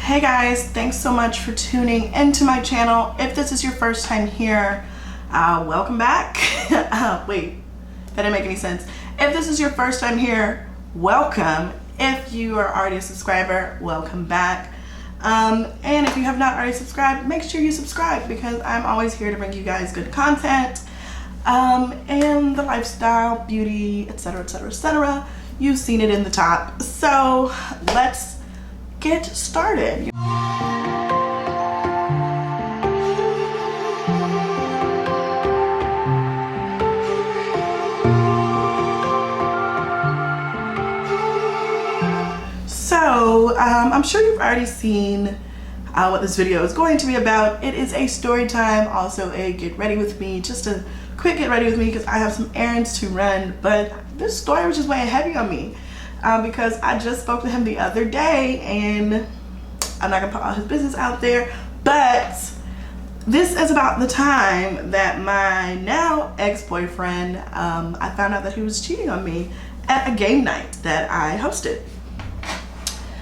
Hey guys, thanks so much for tuning into my channel. If this is your first time here, welcome back. Wait, that didn't make any sense. If this is your first time here, welcome. If you are already a subscriber, welcome back. And if you have not already subscribed, make sure you subscribe because I'm always here to bring you guys good content and the lifestyle, beauty, etc, etc, etc. You've seen it in the top. So let's get started. So I'm sure you've already seen what this video is going to be about. It is a story time, also a get ready with me, just a quick get ready with me because I have some errands to run. But this story was just weighing heavy on me because I just spoke to him the other day, and I'm not gonna put all his business out there, but this is about the time that my now ex-boyfriend, I found out that he was cheating on me at a game night that I hosted.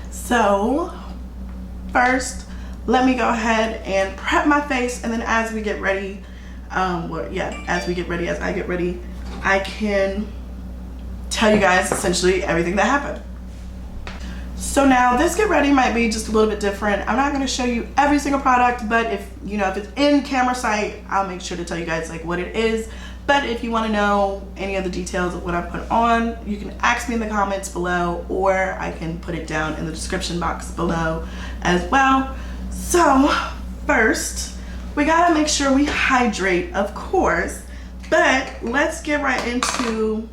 So first, let me go ahead and prep my face, and then as we get ready, as I get ready, I can tell you guys essentially everything that happened. So now this get ready might be just a little bit different. I'm not going to show you every single product, but if it's in camera sight, I'll make sure to tell you guys like what it is. But if you want to know any of the details of what I put on, you can ask me in the comments below, or I can put it down in the description box below as well. So first, we gotta make sure we hydrate, of course, but let's get right into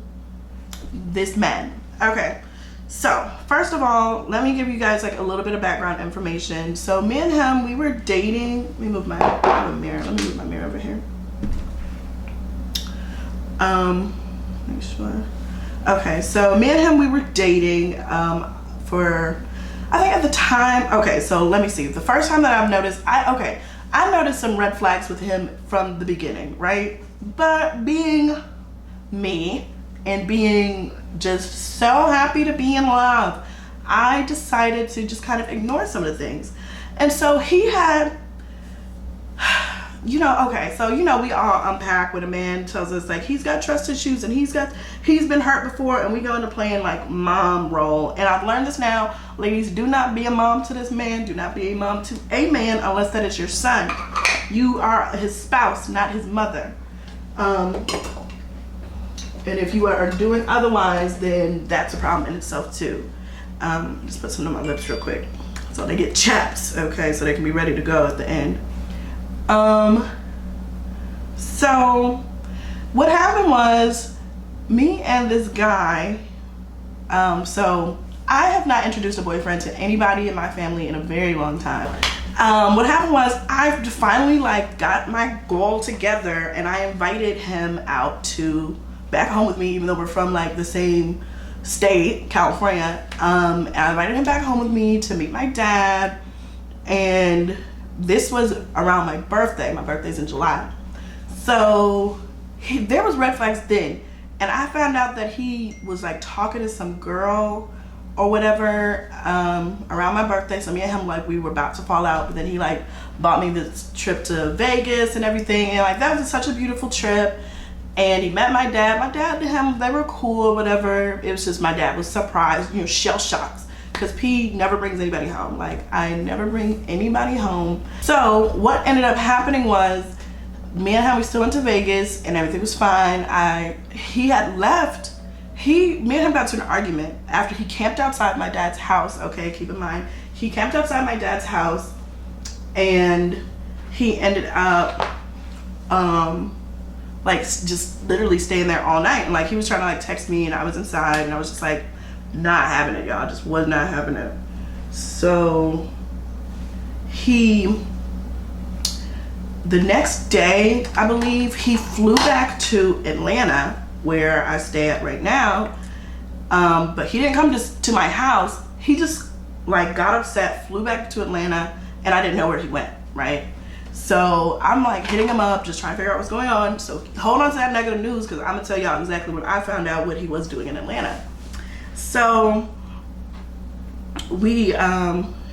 this man. Okay, so first of all, let me give you guys like a little bit of background information. So me and him, we were dating. Let me move my mirror. Let me move my mirror over here. Make sure. Okay, so me and him, we were dating for, I think at the time, okay, so let me see. The first time that I've noticed, I noticed some red flags with him from the beginning, right? But being me and being just so happy to be in love, I decided to just kind of ignore some of the things. And so he had, we all unpack when a man tells us like he's got trust issues and he's been hurt before, and we go into playing like mom role. And I've learned this now, ladies, do not be a mom to this man, do not be a mom to a man unless that is your son. You are his spouse, not his mother. And if you are doing otherwise, then that's a problem in itself too. Just put some on my lips real quick so they get chapped, okay, so they can be ready to go at the end. So what happened was me and this guy, so I have not introduced a boyfriend to anybody in my family in a very long time. What happened was I finally like got my goal together, and I invited him out to back home with me, even though we're from like the same state, California. And I invited him back home with me to meet my dad, and this was around my birthday. My birthday's in July. So there was red flags then. And I found out that he was like talking to some girl or whatever around my birthday. So me and him, like, we were about to fall out. But then he like bought me this trip to Vegas and everything. And like that was such a beautiful trip. And he met my dad. My dad and him, they were cool or whatever. It was just my dad was surprised, shell shocked. Because P never brings anybody home. Like, I never bring anybody home. So what ended up happening was me and him, we still went to Vegas and everything was fine. He had left. Me and him got to an argument after he camped outside my dad's house. Okay, keep in mind, he camped outside my dad's house, and he ended up like just literally staying there all night. And like he was trying to like text me, and I was inside, and I was just like, not having it, y'all. Just was not having it. So the next day, I believe, he flew back to Atlanta, where I stay at right now. But he didn't come to my house. He just like got upset, flew back to Atlanta, and I didn't know where he went, right? So I'm like hitting him up, just trying to figure out what's going on. So hold on to that negative news, because I'm gonna tell y'all exactly what I found out what he was doing in Atlanta. So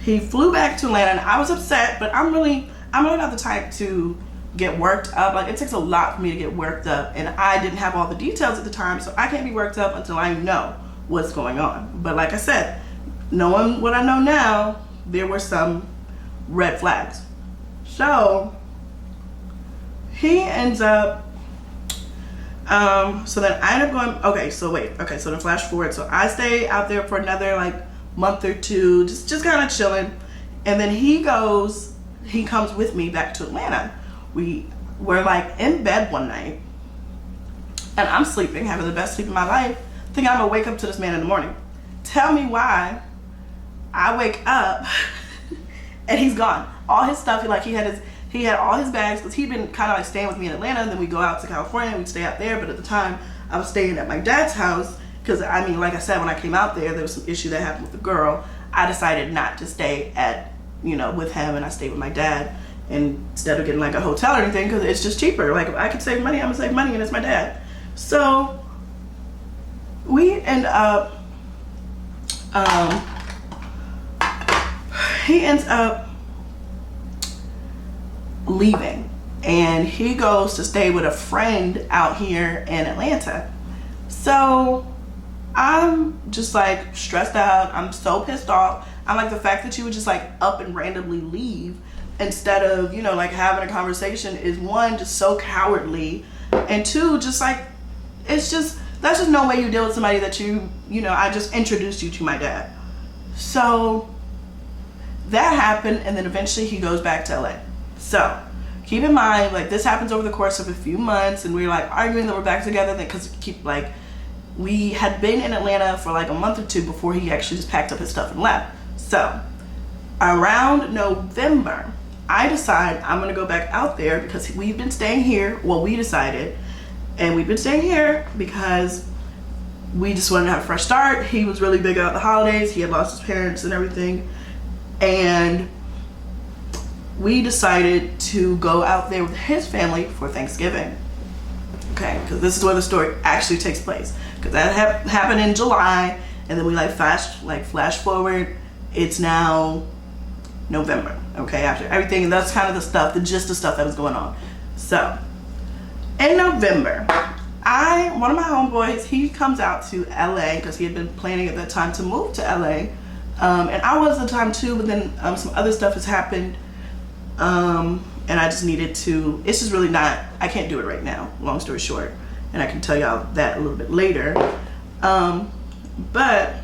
he flew back to Atlanta, and I was upset, but I'm really not the type to get worked up. Like, it takes a lot for me to get worked up, and I didn't have all the details at the time, so I can't be worked up until I know what's going on. But like I said, knowing what I know now, there were some red flags. So he ends up so then I end up going, so then flash forward. So I stay out there for another like month or two, just kind of chilling, and then he comes with me back to Atlanta. We were like in bed one night, and I'm sleeping, having the best sleep of my life, thinking I'm gonna wake up to this man in the morning. Tell me why I wake up and he's gone. All his stuff, he had all his bags, because he'd been kind of like staying with me in Atlanta, and then we go out to California and we'd stay out there. But at the time I was staying at my dad's house, because I mean, like I said, when I came out there was some issue that happened with the girl. I decided not to stay at, with him, and I stayed with my dad instead of getting like a hotel or anything, because it's just cheaper. Like, if I could save money, I'm gonna save money, and it's my dad. So we end up he ends up leaving, and he goes to stay with a friend out here in Atlanta. So I'm just like stressed out. I'm so pissed off. I'm like, the fact that you would just like up and randomly leave instead of, like having a conversation is, one, just so cowardly, and two, just like, that's just no way you deal with somebody that I just introduced you to my dad. So that happened, and then eventually he goes back to LA. So keep in mind, like, this happens over the course of a few months, and we're like arguing that we're back together, because we had been in Atlanta for like a month or two before he actually just packed up his stuff and left. So around November, I decide I'm gonna go back out there, because we've been staying here. Well, we decided, and we've been staying here because we just wanted to have a fresh start. He was really big about the holidays. He had lost his parents and everything, and we decided to go out there with his family for Thanksgiving. Okay, because this is where the story actually takes place, because that happened in July, and then we flash forward. It's now November, okay, after everything, and that's kind of the gist of stuff that was going on. So in November, one of my homeboys, he comes out to LA, because he had been planning at that time to move to LA, and I was at the time too, but then some other stuff has happened, and I just needed to, it's just really not, I can't do it right now, long story short, and I can tell y'all that a little bit later. But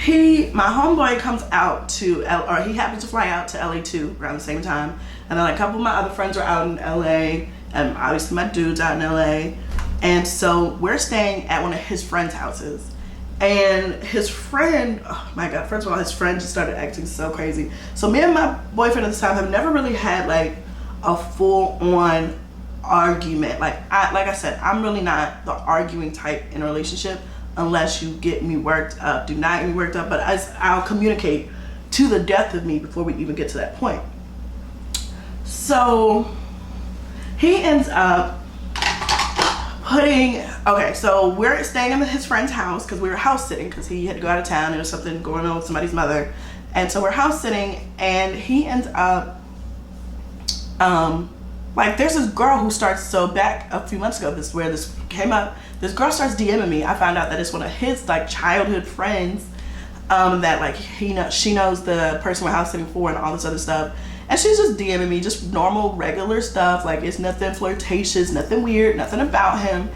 my homeboy comes out to or he happens to fly out to LA too around the same time, and then a couple of my other friends are out in LA, and obviously my dude's out in LA, and so we're staying at one of his friends' houses. And his friend, oh my God, first of all, his friend just started acting so crazy. So me and my boyfriend at the time have never really had like a full-on argument. Like I said, I'm really not the arguing type in a relationship unless you get me worked up. Do not get me worked up, but I'll communicate to the death of me before we even get to that point. So he ends up so we're staying in his friend's house, because we were house sitting, because he had to go out of town. There was something going on with somebody's mother, and so we're house sitting, and he ends up there's this girl who starts, so back a few months ago, this is where this came up, this girl starts DMing me. I found out that it's one of his like childhood friends, that like she knows the person we're house sitting for and all this other stuff. And she's just DMing me, just normal, regular stuff. Like, it's nothing flirtatious, nothing weird, nothing about him.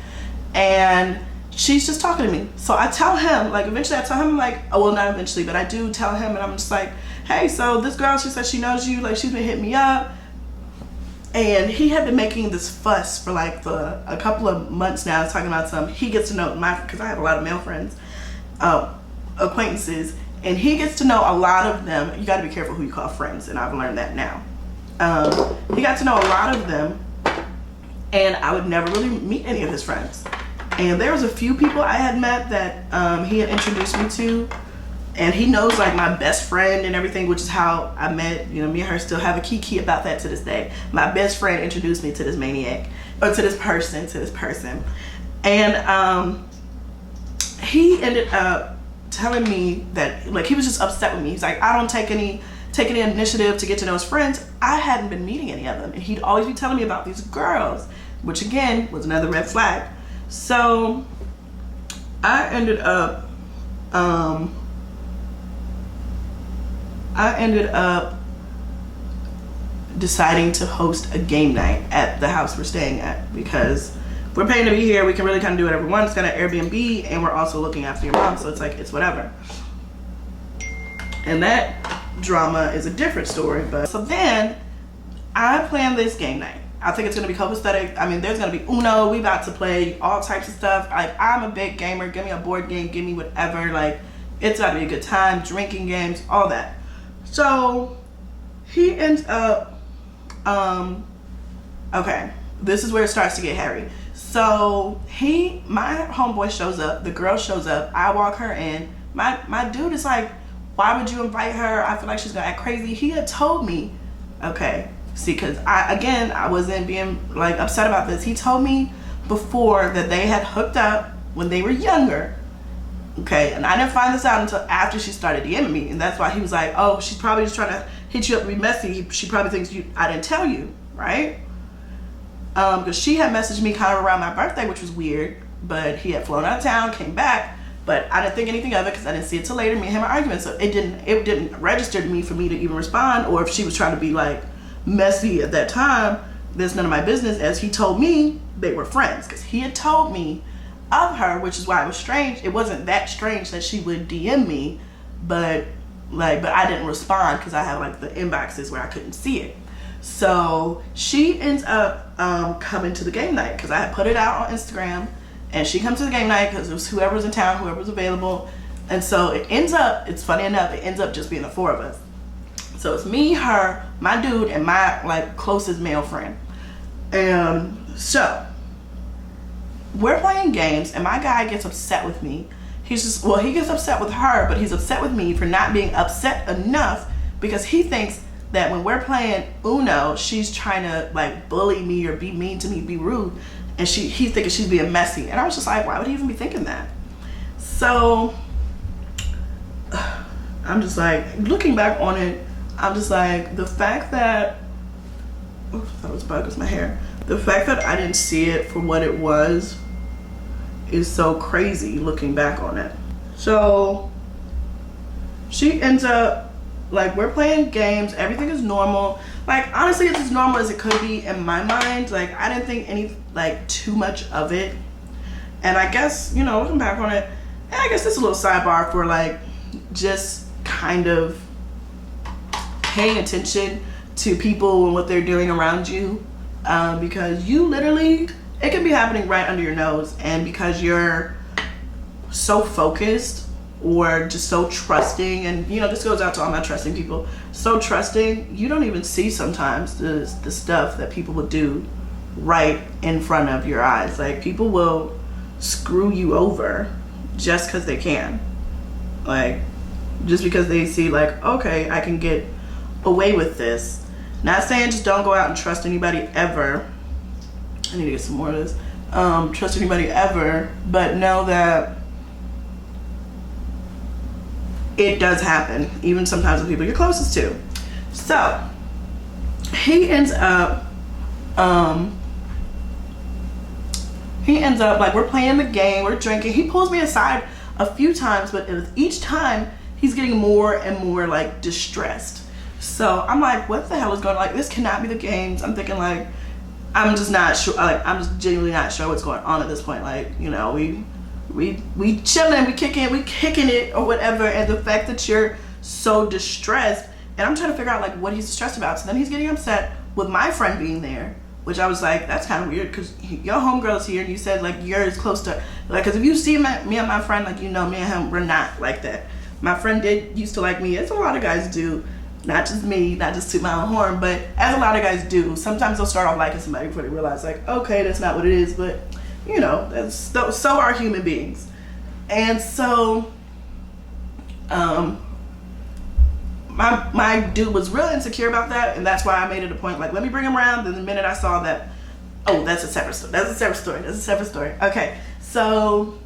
And she's just talking to me. So I tell him, like, eventually I tell him, like, oh, well, not eventually, but I do tell him, and I'm just like, hey, so this girl, she said she knows you, like, she's been hitting me up. And he had been making this fuss for like a couple of months now, talking about he gets to know because I have a lot of male friends, acquaintances, and he gets to know a lot of them. You got to be careful who you call friends, and I've learned that now. He got to know a lot of them, and I would never really meet any of his friends. And there was a few people I had met that he had introduced me to, and he knows like my best friend and everything, which is how I met, me and her still have a kiki about that to this day. My best friend introduced me to this maniac, or to this person. And he ended up telling me that, like, he was just upset with me. He's like, I don't take any initiative to get to know his friends. I hadn't been meeting any of them, and he'd always be telling me about these girls, which again was another red flag. So I ended up deciding to host a game night at the house we're staying at, because we're paying to be here. We can really kind of do whatever we want. It's got an Airbnb, and we're also looking after your mom, so it's like, it's whatever. And that drama is a different story. But so then I planned this game night. I think it's gonna be copacetic. I mean, there's gonna be Uno. We about to play all types of stuff. Like, I'm a big gamer. Give me a board game. Give me whatever. Like, it's about to be a good time. Drinking games, all that. So he ends up. Okay, this is where it starts to get hairy. So my homeboy shows up. The girl shows up. I walk her in. My dude is like, why would you invite her? I feel like she's gonna act crazy. He had told me, okay, see, because I wasn't being like upset about this. He told me before that they had hooked up when they were younger. Okay, and I didn't find this out until after she started DMing me, and that's why he was like, oh, she's probably just trying to hit you up and be messy. She probably thinks I didn't tell you, right? Because she had messaged me kind of around my birthday, which was weird, but he had flown out of town, came back, but I didn't think anything of it because I didn't see it till later. Me and him arguing, so it didn't register to me for me to even respond, or if she was trying to be like messy at that time, there's none of my business. As he told me, they were friends, because he had told me of her, which is why it was strange. It wasn't that strange that she would DM me, but I didn't respond because I had like the inboxes where I couldn't see it. So she ends up coming to the game night because I had put it out on Instagram, and she comes to the game night because it was whoever's in town, whoever's available. And so it's funny enough, it ends up just being the four of us. So it's me, her, my dude, and my like closest male friend. And so we're playing games, and my guy gets upset with me. He gets upset with her, but he's upset with me for not being upset enough, because he thinks that when we're playing Uno, she's trying to like bully me or be mean to me, be rude, and he's thinking she's being messy. And I was just like, why would he even be thinking that? So I'm just like, looking back on it, I'm just like, the fact that, oops, I thought it was a bug, it's my hair. The fact that I didn't see it for what it was is so crazy looking back on it. So she ends up, like, we're playing games, everything is normal. Like, honestly, it's as normal as it could be in my mind. Like, I didn't think any, like, too much of it. And I guess, you know, looking back on it, and I guess this is a little sidebar for, like, just kind of paying attention to people and what they're doing around you. Because you literally, it can be happening right under your nose, and because you're so focused or just so trusting, and you know, this goes out to all my trusting people, so trusting, you don't even see sometimes the stuff that people will do right in front of your eyes. Like, people will screw you over just because they can, like, just because they see like, okay, I can get away with this. Not saying just don't go out and trust anybody ever. I need to get some more of this. Trust anybody ever, but know that it does happen, even sometimes with people you're closest to. So he ends up like, we're playing the game, we're drinking. He pulls me aside a few times, but each time he's getting more and more like distressed. So I'm like, what the hell is going on? Like, this cannot be the games. I'm thinking like, I'm just not sure. Like, I'm just genuinely not sure what's going on at this point. Like, you know, we chilling, we kicking it or whatever. And the fact that you're so distressed, and I'm trying to figure out like what he's distressed about. So then he's getting upset with my friend being there, which I was like, that's kind of weird, because your homegirl's here, and you said like you're as close to, like, because if you see me and my friend, like, you know, me and him, we're not like that. My friend used to like me, as a lot of guys do. Not just me, not just toot my own horn, but as a lot of guys do. Sometimes they'll start off liking somebody before they realize like, okay, that's not what it is, but you know, so are human beings. And so my dude was real insecure about that, and that's why I made it a point, like, let me bring him around. Then the minute I saw that, oh, that's a separate story. Okay, so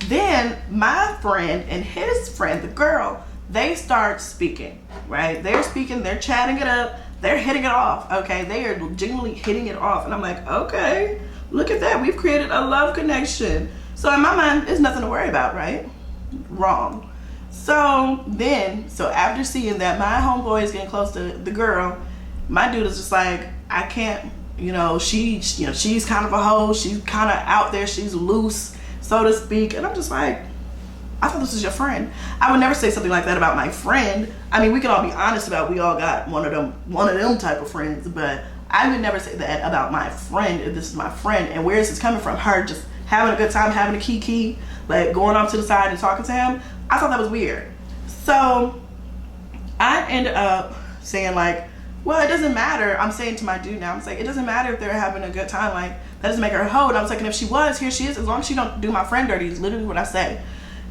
Then my friend and his friend, the girl, they start speaking, right? They're speaking, they're chatting it up, they're hitting it off, okay? They are genuinely hitting it off. And I'm like, okay, look at that. We've created a love connection. So in my mind, there's nothing to worry about, right? Wrong. So after seeing that my homeboy is getting close to the girl, my dude is just like, I can't, she's kind of a hoe. She's kind of out there. She's loose, so to speak. And I'm just like, I thought this was your friend. I would never say something like that about my friend. I mean, we can all be honest about we all got one of them type of friends, but I would never say that about my friend if this is my friend. And where is this coming from? Her just having a good time, having a kiki, like going off to the side and talking to him. I thought that was weird. So I ended up saying like, well, it doesn't matter. I'm saying to my dude now, I'm saying, it doesn't matter if they're having a good time. Like, that doesn't make her a hoe. And I was like, and if she was, here she is. As long as she don't do my friend dirty, is literally what I say.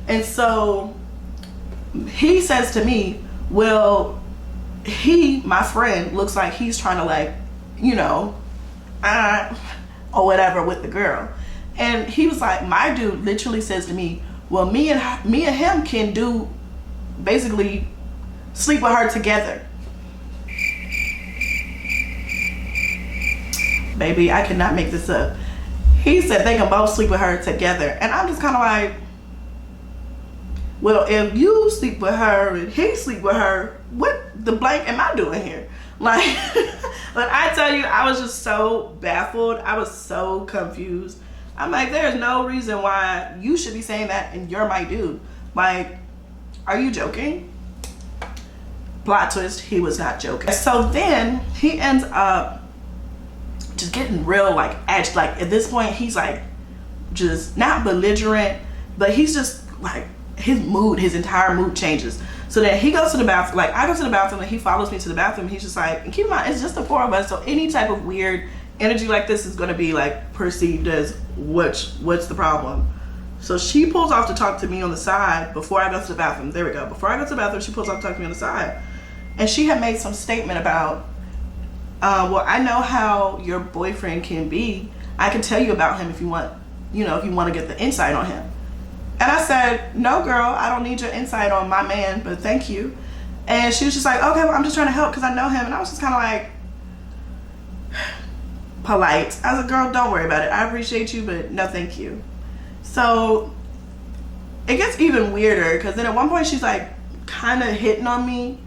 And so he says to me, well, my friend looks like he's trying to like, or whatever with the girl. And he was like, my dude literally says to me, well, me and him can do, basically sleep with her together. Baby, I cannot make this up. He said they can both sleep with her together. And I'm just kind of like, well, if you sleep with her and he sleep with her, what the blank am I doing here? Like, but I tell you, I was just so baffled. I was so confused. I'm like, there's no reason why you should be saying that and you're my dude. Like, are you joking? Plot twist, he was not joking. So then he ends up just getting real like at this point he's like just not belligerent, but he's just like his entire mood changes. So then he goes to the bathroom, like I go to the bathroom and he follows me to the bathroom. He's just like, and keep in mind, it's just the four of us. So any type of weird energy like this is going to be like perceived as what's the problem. So she pulls off to talk to me on the side before I go to the bathroom. There we go. Before I go to the bathroom, she pulls off to talk to me on the side. And she had made some statement about, well, I know how your boyfriend can be. I can tell you about him if you want, if you want to get the insight on him. And I said, no, girl, I don't need your insight on my man, but thank you. And she was just like, okay, well, I'm just trying to help because I know him. And I was just kind of like, polite. I was like, girl, don't worry about it. I appreciate you, but no, thank you. So it gets even weirder because then at one point she's like kind of hitting on me.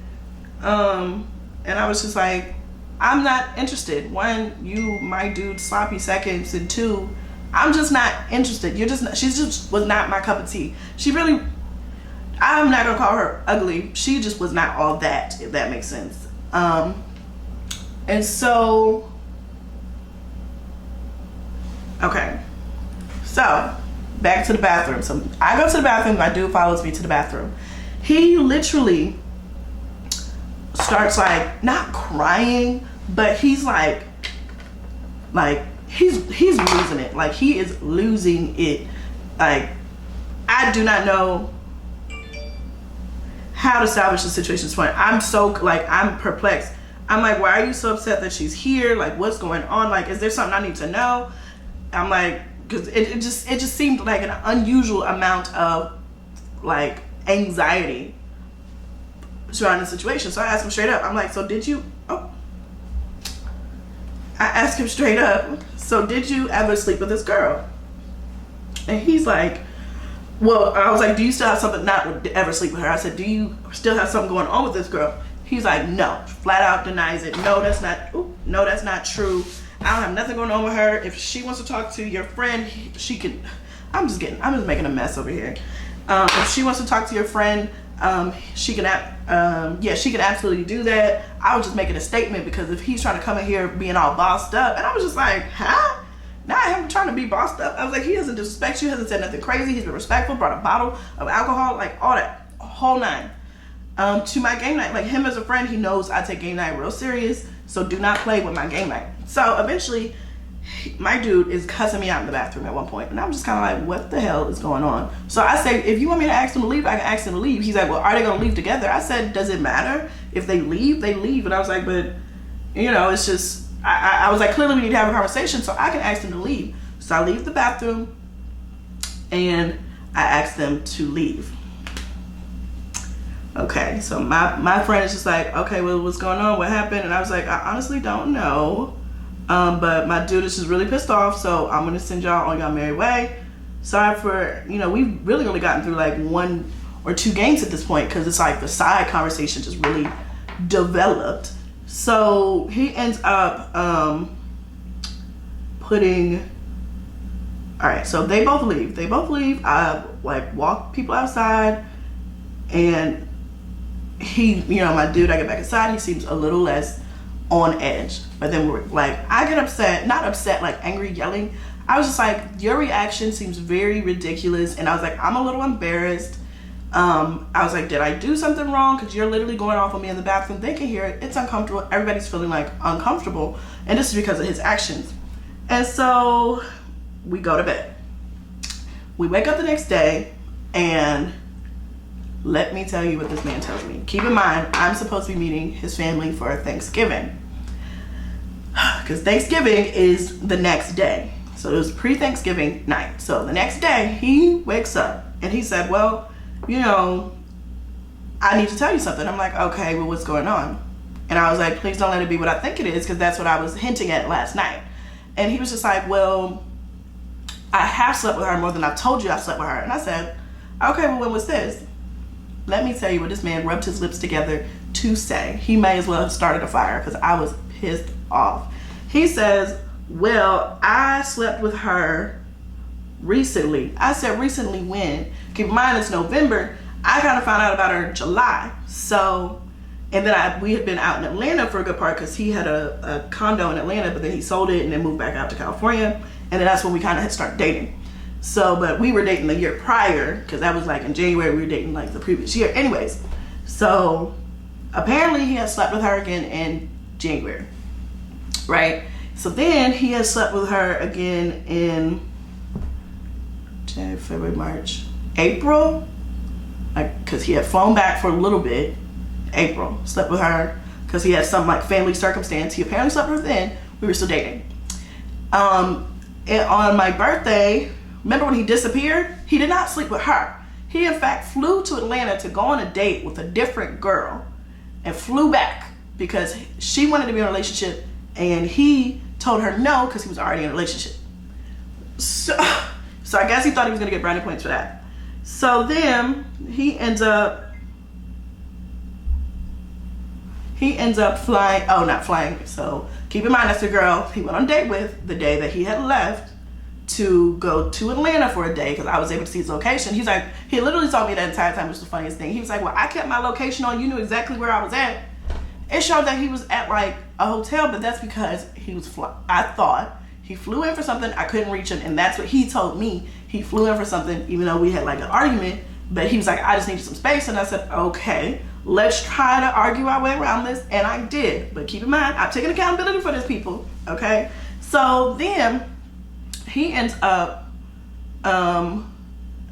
And I was just like, I'm not interested. One, you, my dude, sloppy seconds, and two, I'm just not interested. She just was not my cup of tea. I'm not gonna call her ugly. She just was not all that, if that makes sense. And so, okay. So, back to the bathroom. So I go to the bathroom, my dude follows me to the bathroom. He literally starts like, not crying, but he's like he's losing it. Like he is losing it. Like I do not know how to salvage the situation at this point. I'm so like, I'm perplexed. I'm like, why are you so upset that she's here? Like what's going on? Like is there something I need to know? I'm like, because it just seemed like an unusual amount of like anxiety surrounding the situation. So I asked him straight up. I'm like, so did you? I asked him straight up. So did you ever sleep with this girl? And he's like, well, I was like, do you still have something? Not ever sleep with her. I said, do you still have something going on with this girl? He's like, no, flat out denies it. No, that's not true. I don't have nothing going on with her. If she wants to talk to your friend, she can. I'm just making a mess over here. If she wants to talk to your friend, she can absolutely do that. I was just making a statement because if he's trying to come in here being all bossed up, and I was just like, huh? Not him trying to be bossed up. I was like, he doesn't disrespect you, hasn't said nothing crazy. He's been respectful, brought a bottle of alcohol, like all that, whole nine. To my game night, like him as a friend, he knows I take game night real serious, so do not play with my game night. So eventually, my dude is cussing me out in the bathroom at one point, and I'm just kind of like, what the hell is going on? So I say, if you want me to ask him to leave, I can ask him to leave. He's like, well, are they gonna leave together? I said, does it matter? If they leave, they leave. And I was like, but it's just, I was like, clearly we need to have a conversation, so I can ask him to leave. So I leave the bathroom, and I asked them to leave. Okay, so my friend is just like, okay, well, what's going on? What happened? And I was like, I honestly don't know. But my dude is just really pissed off, so I'm gonna send y'all on y'all merry way. Sorry for, we've really only gotten through like 1 or 2 games at this point, because it's like the side conversation just really developed. So he ends up putting, all right, so they both leave. I like walk people outside, and he, my dude, I get back inside, he seems a little less on edge. But then we're like, I get upset, not upset, like angry, yelling. I was just like, your reaction seems very ridiculous. And I was like, I'm a little embarrassed. I was like, did I do something wrong? Because you're literally going off on me in the bathroom. They can hear it. It's uncomfortable. Everybody's feeling like uncomfortable. And this is because of his actions. And so we go to bed. We wake up the next day, and let me tell you what this man tells me. Keep in mind, I'm supposed to be meeting his family for Thanksgiving, because Thanksgiving is the next day. So it was pre-Thanksgiving night. So the next day he wakes up and he said, well, I need to tell you something. I'm like, okay, well, what's going on? And I was like, please don't let it be what I think it is, because that's what I was hinting at last night. And he was just like, well, I have slept with her more than I've told you I've slept with her. And I said, okay, well, when was this? Let me tell you what this man rubbed his lips together to say. He may as well have started a fire, because I was pissed off. He says, well, I slept with her recently. I said, recently when? Keep in mind, it's November. I kind of found out about her in July. So, and then we had been out in Atlanta for a good part, because he had a condo in Atlanta, but then he sold it and then moved back out to California. And then that's when we kind of had started dating. So, but we were dating the year prior, because that was like in January. We were dating like the previous year. Anyways, so apparently he had slept with her again in January, right? So then he had slept with her again in January, February, March, April, like, because he had flown back for a little bit. April, slept with her because he had some like family circumstance. He apparently slept with her then. We were still dating. And on my birthday, remember when he disappeared? He did not sleep with her. He in fact flew to Atlanta to go on a date with a different girl, and flew back because she wanted to be in a relationship, and he told her no because he was already in a relationship. So I guess he thought he was gonna get brownie points for that. So then he ends up flying, not flying. So keep in mind, that's the girl he went on a date with the day that he had left to go to Atlanta for a day, because I was able to see his location. He's like, he literally told me that entire time, which was the funniest thing. He was like, well, I kept my location on, you knew exactly where I was at. It showed that he was at like a hotel, but that's because he was I thought he flew in for something, I couldn't reach him, and that's what he told me. He flew in for something, even though we had like an argument, but he was like, I just needed some space. And I said, okay, let's try to argue our way around this. And I did, but keep in mind, I'm taking accountability for this, people, okay? So then he ends up,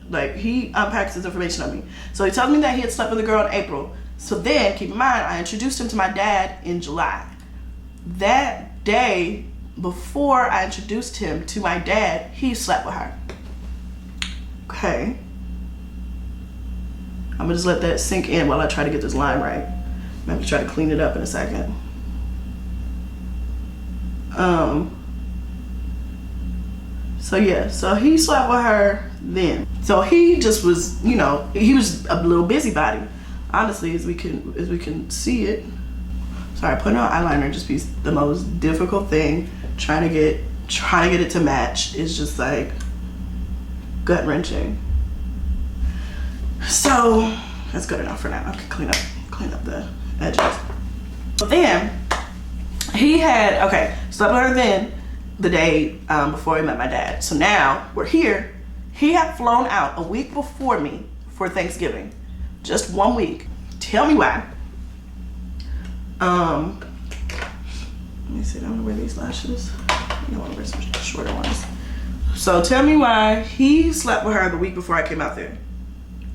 like, he unpacks his information on me. So he tells me that he had slept with a girl in April. So then, keep in mind, I introduced him to my dad in July. That day, before I introduced him to my dad, he slept with her. Okay. I'm gonna just let that sink in while I try to get this line right. I'm gonna have to try to clean it up in a second. So yeah, so he slept with her then. So he just was, he was a little busybody, honestly, as we can see it. Sorry, putting on eyeliner just be the most difficult thing. Trying to get it to match is just like gut wrenching. So that's good enough for now. I can clean up the edges. But then he had, slept with her then the day before he met my dad. So now we're here. He had flown out a week before me for Thanksgiving. Just 1 week. Tell me why. Let me see, I don't want to wear these lashes. I want to wear some shorter ones. So tell me why he slept with her the week before I came out there.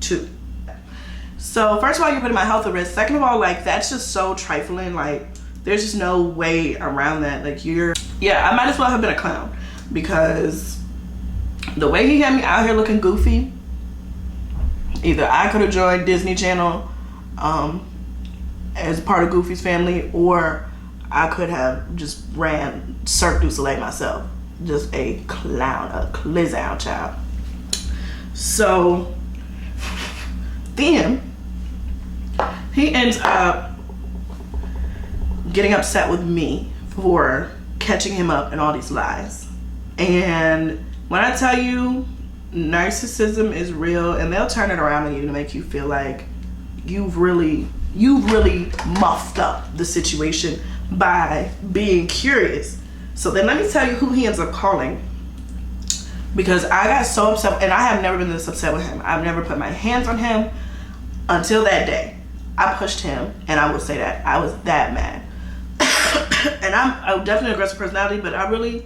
2. So first of all, you're putting my health at risk. Second of all, like, that's just so trifling. Like, there's just no way around that. Like, I might as well have been a clown, because the way he had me out here looking goofy, Either I could have joined Disney Channel as part of Goofy's family, or I could have just ran Cirque du Soleil myself. Just a clown, a clown child. So then he ends up getting upset with me for catching him up in all these lies. And when I tell you, narcissism is real, and they'll turn it around on you to make you feel like you've really muffed up the situation by being curious. So then let me tell you who he ends up calling, because I got so upset, and I have never been this upset with him. I've never put my hands on him until that day. I pushed him, and I will say that I was that mad. And I'm definitely an aggressive personality, but I really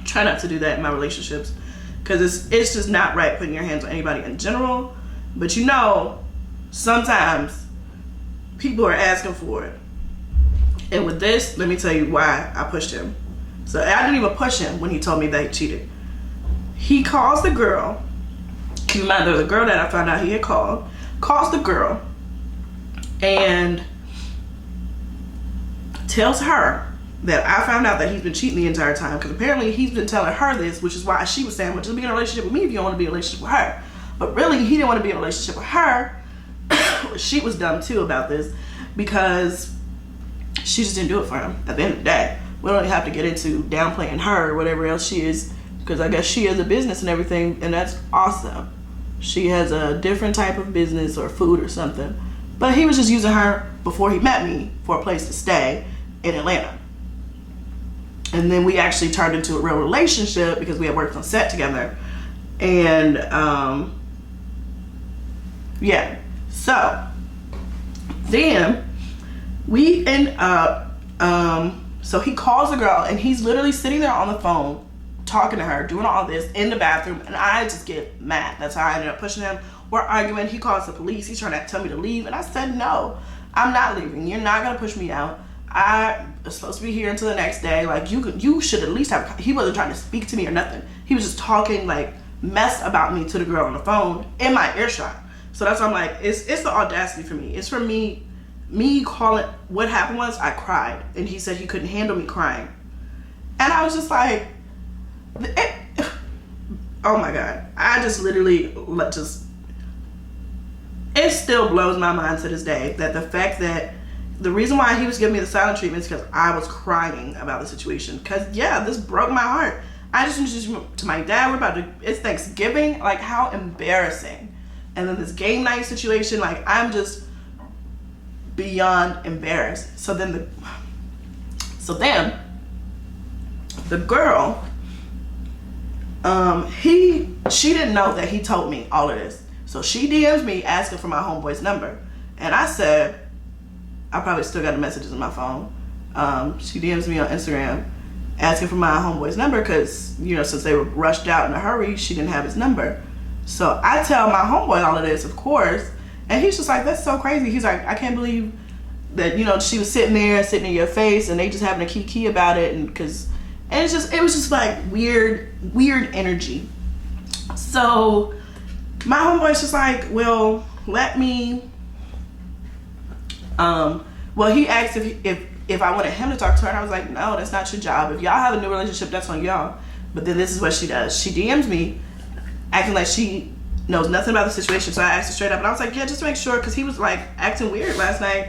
try not to do that in my relationships, because it's just not right putting your hands on anybody in general. But you know, sometimes people are asking for it. And with this, let me tell you why I pushed him. So I didn't even push him when he told me that he cheated. He calls the girl. Keep in mind, there was a girl that I found out he had called. Calls the girl and tells her that I found out that he's been cheating the entire time, because apparently he's been telling her this, which is why she was saying, well, just be in a relationship with me if you don't want to be in a relationship with her. But really, he didn't want to be in a relationship with her. She was dumb too about this, because she just didn't do it for him. At the end of the day, we don't have to get into downplaying her or whatever else she is, because I guess she has a business and everything, and that's awesome. She has a different type of business or food or something. But he was just using her before he met me for a place to stay in Atlanta. And then we actually turned into a real relationship because we had worked on set together. And yeah, so then we end up, so he calls the girl, and he's literally sitting there on the phone talking to her, doing all this in the bathroom, and I just get mad. That's how I ended up pushing him. We're arguing. He calls the police. He's trying to tell me to leave, and I said, no, I'm not leaving. You're not gonna push me out. I was supposed to be here until the next day. Like, you should at least have. He wasn't trying to speak to me or nothing. He was just talking like mess about me to the girl on the phone in my earshot. So that's why I'm like, it's the audacity for me. It's for me calling. What happened was I cried, and he said he couldn't handle me crying, and I was just like, oh my God. I just literally it still blows my mind to this day that the fact that the reason why he was giving me the silent treatment is because I was crying about the situation. Because yeah, this broke my heart. I just introduced to my dad. It's Thanksgiving. Like, how embarrassing. And then this game night situation, like, I'm just beyond embarrassed. So then the girl, she didn't know that he told me all of this. So she DMs me asking for my homeboy's number. And I said, I probably still got the messages on my phone. She DMs me on Instagram asking for my homeboy's number because, you know, since they were rushed out in a hurry, she didn't have his number. So I tell my homeboy all of this, of course, and he's just like, that's so crazy. He's like, I can't believe that, you know, she was sitting in your face and they just having a kiki about it, and it was just like weird energy. So my homeboy's just like, well, let me, he asked if I wanted him to talk to her, and I was like, no, that's not your job. If y'all have a new relationship, that's on y'all. But then this is what she does. She DMs me acting like she knows nothing about the situation. So I asked her straight up, and I was like, yeah, just to make sure, because he was like acting weird last night.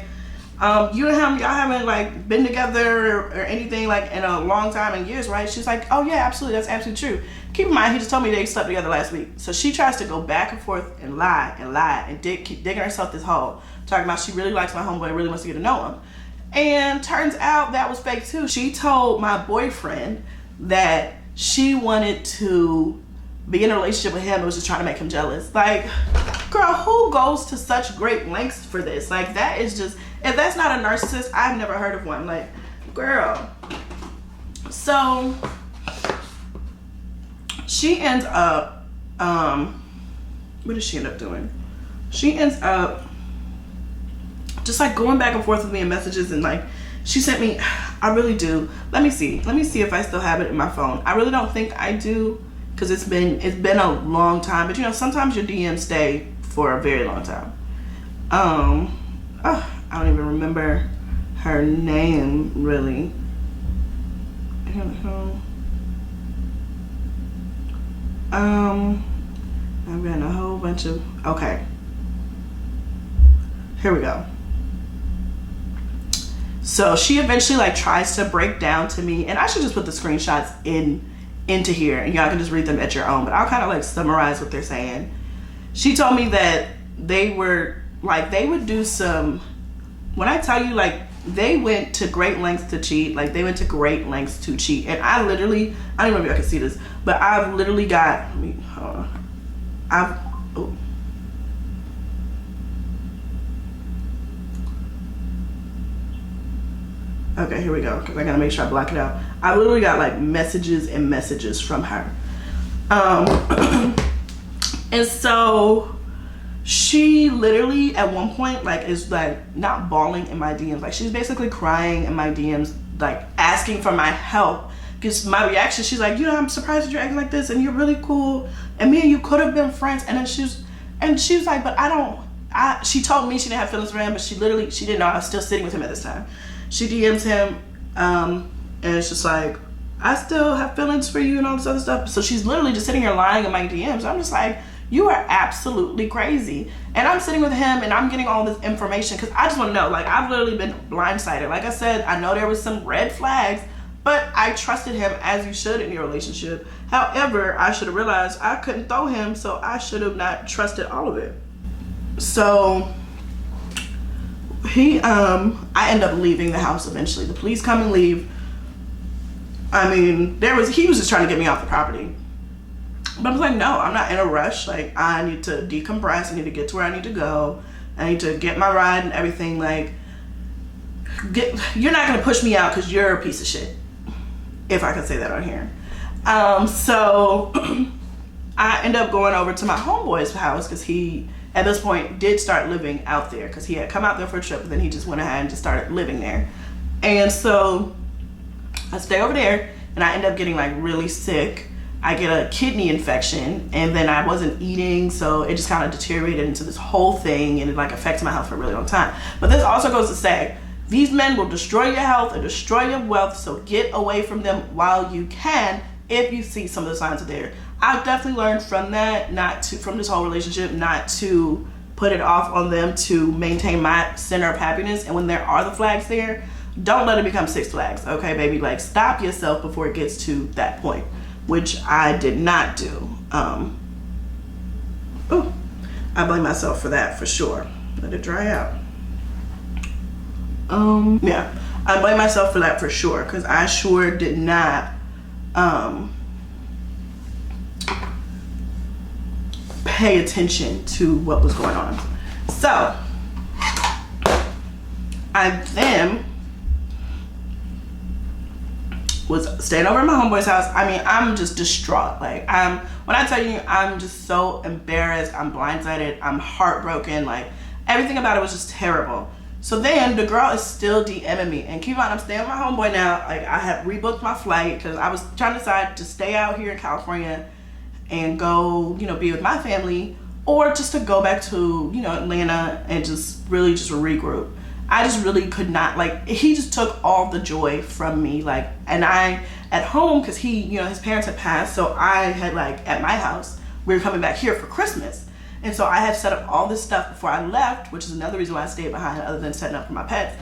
You and him, y'all haven't like been together or anything like in a long time, in years, right? She's like, oh yeah, absolutely, that's absolutely true. Keep in mind, he just told me they slept together last week. So she tries to go back and forth and lie and keep digging herself this hole, talking about she really likes my homeboy, really wants to get to know him. And turns out that was fake too. She told my boyfriend that she wanted to be in a relationship with him and was just trying to make him jealous. Like, girl, who goes to such great lengths for this? Like, that is just, if that's not a narcissist, I've never heard of one. Like, girl. So she ends up, what does she end up doing? She ends up just like going back and forth with me in messages, and like, she sent me, I really do. Let me see if I still have it in my phone. I really don't think I do, because it's been a long time. But you know, sometimes your DMs stay for a very long time. I don't even remember her name really. I've got a whole bunch of, okay. Here we go. So she eventually like tries to break down to me, and I should just put the screenshots into here and y'all can just read them at your own, but I'll kind of like summarize what they're saying. She told me that they would do some, when I tell you like they went to great lengths to cheat, like they went to great lengths to cheat. And I don't know if y'all can see this, but I've literally got, okay, here we go, because I gotta make sure I block it out. I literally got like messages and messages from her. And so she literally at one point like is like not bawling in my DMs, like she's basically crying in my DMs, like asking for my help. Because my reaction, she's like, I'm surprised that you're acting like this and you're really cool and me and you could have been friends. And then she was like, but she told me she didn't have feelings for him, but she didn't know I was still sitting with him at this time. She DMs him, and it's just like, I still have feelings for you and all this other stuff. So she's literally just sitting here lying in my DMs. I'm just like, you are absolutely crazy. And I'm sitting with him and I'm getting all this information because I just want to know, like, I've literally been blindsided. Like I said, I know there was some red flags, but I trusted him as you should in your relationship. However, I should have realized I couldn't throw him, so I should have not trusted all of it. So I end up leaving the house eventually. The police come and leave. I mean, he was just trying to get me off the property. But I was like, no, I'm not in a rush. Like, I need to decompress. I need to get to where I need to go. I need to get my ride and everything. Like, you're not going to push me out because you're a piece of shit. If I could say that on here. So I end up going over to my homeboy's house because he, at this point, did start living out there because he had come out there for a trip, and then he just went ahead and just started living there. And so I stay over there and I end up getting like really sick. I get a kidney infection and then I wasn't eating, so it just kind of deteriorated into this whole thing, and it like affected my health for a really long time. But this also goes to say, these men will destroy your health and destroy your wealth, so get away from them while you can if you see some of the signs are there. I've definitely learned from that, from this whole relationship, not to put it off on them, to maintain my center of happiness. And when there are the flags there, don't let it become 6 flags, okay, baby? Like, stop yourself before it gets to that point, which I did not do. I blame myself for that for sure. Let it dry out. Yeah, I blame myself for that for sure, because I sure did not pay attention to what was going on. So I then was staying over at my homeboy's house. I mean, I'm just distraught. Like, when I tell you, I'm just so embarrassed, I'm blindsided, I'm heartbroken. Like, everything about it was just terrible. So then the girl is still DMing me, and keep on, I'm staying with my homeboy now. Like, I have rebooked my flight because I was trying to decide to stay out here in California and go, be with my family, or just to go back to, Atlanta and just really just regroup. I just really could not, like, he just took all the joy from me. Like, and I, at home, because his parents had passed, so I had, like, at my house, we were coming back here for Christmas. And so I had set up all this stuff before I left, which is another reason why I stayed behind, other than setting up for my pets.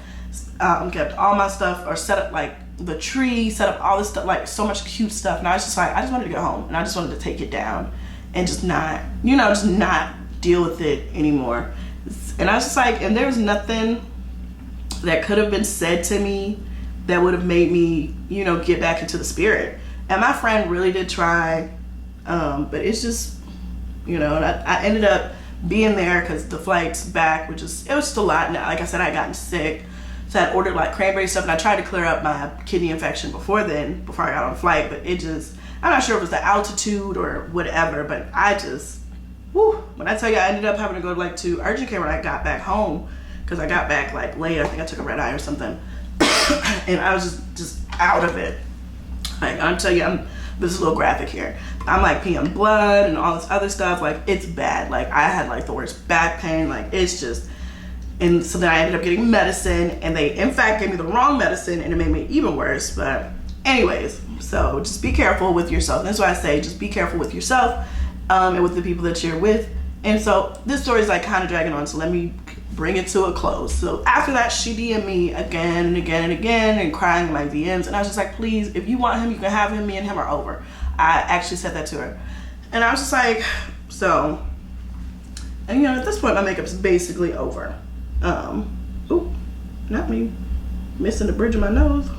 Kept all my stuff, or set up, like, the tree, set up all this stuff, like, so much cute stuff. And I was just like, I just wanted to go home, and I just wanted to take it down and just not, just not deal with it anymore. And I was just like, and there was nothing that could have been said to me that would have made me, get back into the spirit. And my friend really did try, but it's just, I ended up being there because the flight's back, it was just a lot. Now, like I said, I had gotten sick, so I ordered like cranberry stuff, and I tried to clear up my kidney infection before I got on the flight, but I'm not sure if it was the altitude or whatever, but I just, when I tell you, I ended up having to go to urgent care when I got back home, because I got back like late. I think I took a red eye or something. And I was just out of it. Like, I'm telling you, This is a little graphic here. I'm like peeing blood and all this other stuff. Like, it's bad. Like, I had like the worst back pain. Like, it's just, and so then I ended up getting medicine, and they in fact gave me the wrong medicine, and it made me even worse. But anyways, so just be careful with yourself. That's why I say just be careful with yourself and with the people that you're with. And so this story is like kind of dragging on, so let me bring it to a close. So after that, she DM'd me again and again and again and crying in my DMs, and I was just like, please, if you want him, you can have him. Me and him are over. I actually said that to her, and I was just like, so, and you know, at this point my makeup's basically over. Oop, not me missing the bridge of my nose.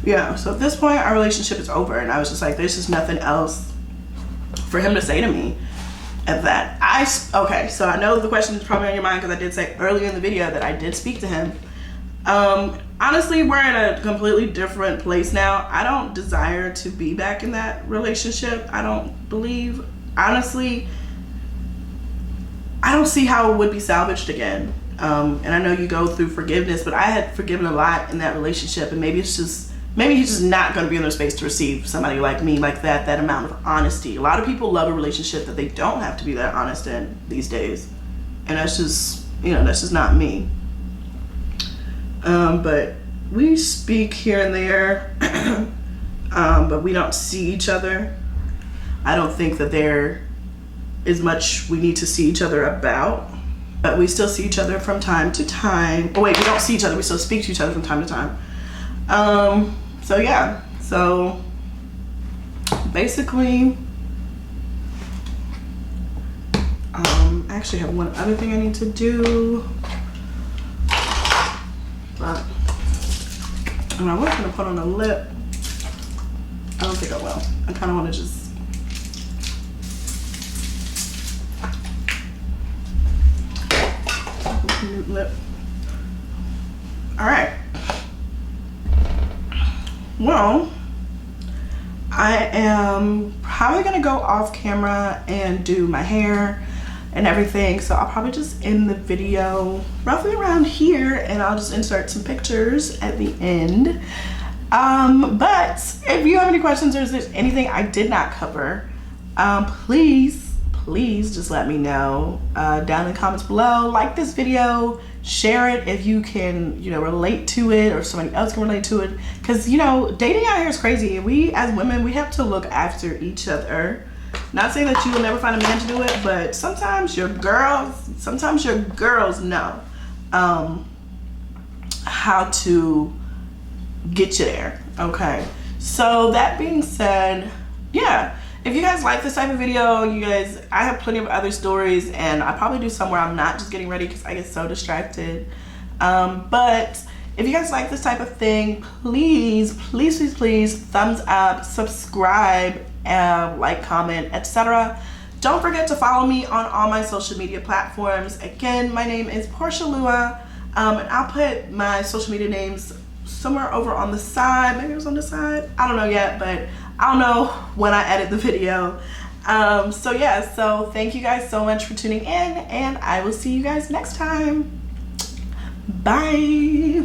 Yeah, so at this point our relationship is over, and I was just like, there's just nothing else for him to say to me at that. Okay, so I know the question is probably on your mind because I did say earlier in the video that I did speak to him. Honestly, we're in a completely different place now. I don't desire to be back in that relationship. I don't believe, honestly, I don't see how it would be salvaged again. And I know you go through forgiveness, but I had forgiven a lot in that relationship, and maybe he's just not going to be in a space to receive somebody like me, like that amount of honesty. A lot of people love a relationship that they don't have to be that honest in these days, and that's just, you know, that's just not me. But we speak here and there, but we don't see each other. I don't think that there is much we need to see each other about, but we still see each other from time to time. Oh wait, we don't see each other, we still speak to each other from time to time. So yeah, so basically, I actually have one other thing I need to do, but, and I was gonna put on a lip. I don't think I will. I kind of want to just, lip. All right. Well, I am probably gonna go off camera and do my hair and everything, so I'll probably just end the video roughly around here, and I'll just insert some pictures at the end. But if you have any questions or if there's anything I did not cover, please just let me know down in the comments below. Like this video, share it if you can, you know, relate to it, or somebody else can relate to it, because, you know, dating out here is crazy, and we as women, we have to look after each other. Not saying that you will never find a man to do it, but sometimes your girls know how to get you there. Okay, so that being said, yeah, if you guys like this type of video, you guys, I have plenty of other stories, and I probably do some where I'm not just getting ready because I get so distracted. But if you guys like this type of thing, please thumbs up, subscribe, like, comment, etc. Don't forget to follow me on all my social media platforms. Again, my name is Porsche Lua, and I'll put my social media names somewhere over on the side. Maybe it was on the side, I don't know yet, but I'll know when I edit the video. So yeah, so thank you guys so much for tuning in, and I will see you guys next time. Bye.